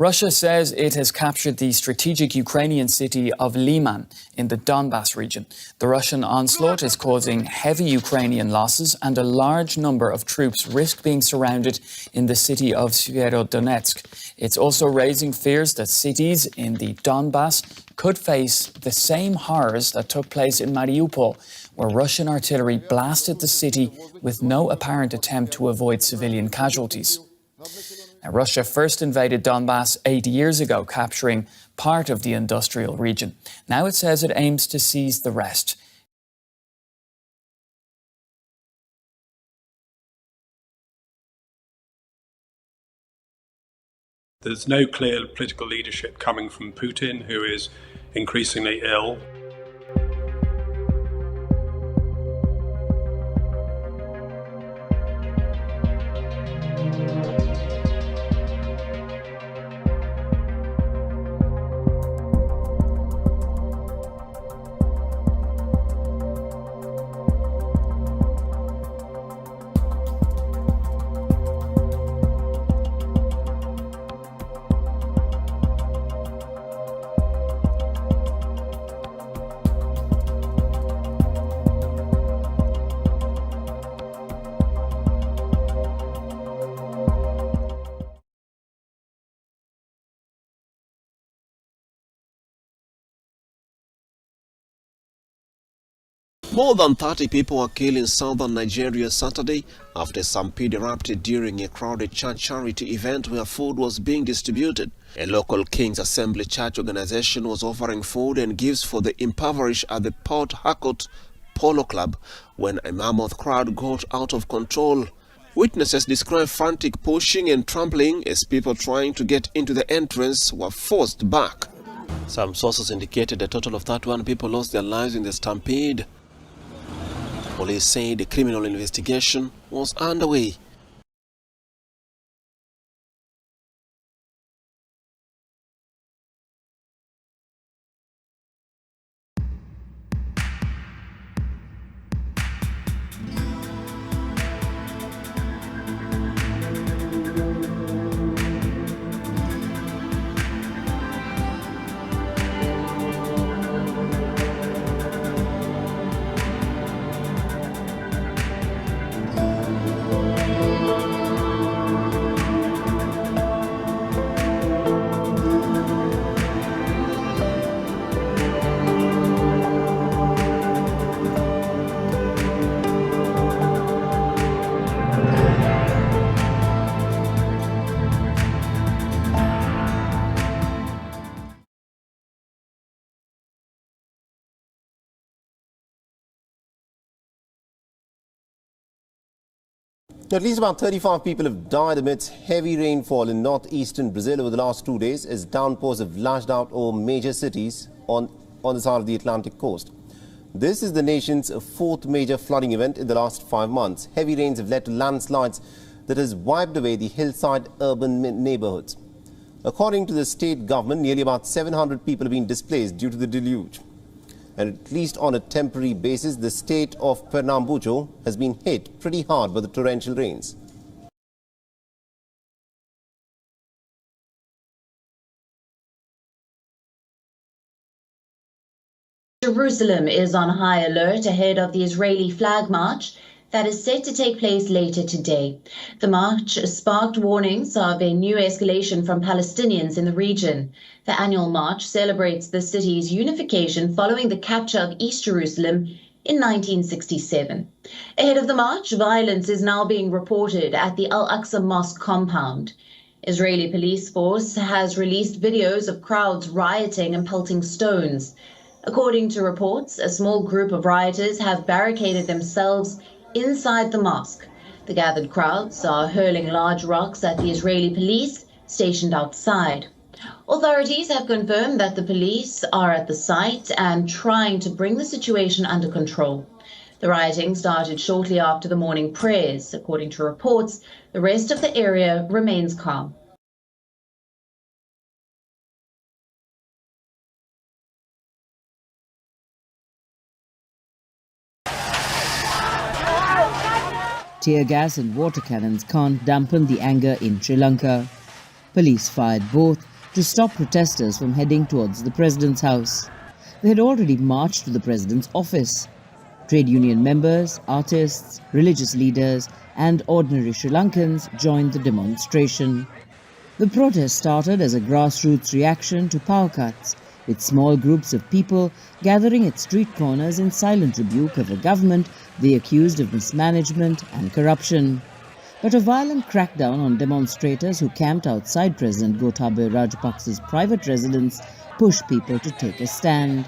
Russia says it has captured the strategic Ukrainian city of Liman in the Donbas region. The Russian onslaught is causing heavy Ukrainian losses, and a large number of troops risk being surrounded in the city of Severodonetsk. It's also raising fears that cities in the Donbas could face the same horrors that took place in Mariupol, where Russian artillery blasted the city with no apparent attempt to avoid civilian casualties. Now, Russia first invaded Donbas 8 years ago, capturing part of the industrial region. Now it says it aims to seize the rest. There's no clear political leadership coming from Putin, who is increasingly ill. More than 30 people were killed in southern Nigeria Saturday after a stampede erupted during a crowded church charity event where food was being distributed. A local King's Assembly Church organization was offering food and gifts for the impoverished at the Port Harcourt Polo Club when a mammoth crowd got out of control. Witnesses described frantic pushing and trampling as people trying to get into the entrance were forced back. Some sources indicated a total of 31 people lost their lives in the stampede. Police said a criminal investigation was underway. At least about 35 people have died amidst heavy rainfall in northeastern Brazil over the last 2 days as downpours have lashed out over major cities on the side of the Atlantic coast. This is the nation's fourth major flooding event in the last 5 months. Heavy rains have led to landslides that has wiped away the hillside urban neighborhoods. According to the state government, nearly about 700 people have been displaced due to the deluge. And at least on a temporary basis, the state of Pernambuco has been hit pretty hard by the torrential rains. Jerusalem is on high alert ahead of the Israeli flag march that is set to take place later today. The march sparked warnings of a new escalation from Palestinians in the region. The annual march celebrates the city's unification following the capture of East Jerusalem in 1967. Ahead of the march, violence is now being reported at the Aqsa mosque compound. Israeli police force has released videos of crowds rioting and pelting stones. According to reports, a small group of rioters have barricaded themselves inside the mosque. The gathered crowds are hurling large rocks at the Israeli police stationed outside. Authorities have confirmed that the police are at the site and trying to bring the situation under control. The rioting started shortly after the morning prayers. According to reports, the rest of the area remains calm. Tear gas and water cannons can't dampen the anger in Sri Lanka. Police fired both to stop protesters from heading towards the president's house. They had already marched to the president's office. Trade union members, artists, religious leaders and ordinary Sri Lankans joined the demonstration. The protest started as a grassroots reaction to power cuts, with small groups of people gathering at street corners in silent rebuke of a government they accused of mismanagement and corruption. But a violent crackdown on demonstrators who camped outside President Gotabaya Rajapaksa's private residence pushed people to take a stand.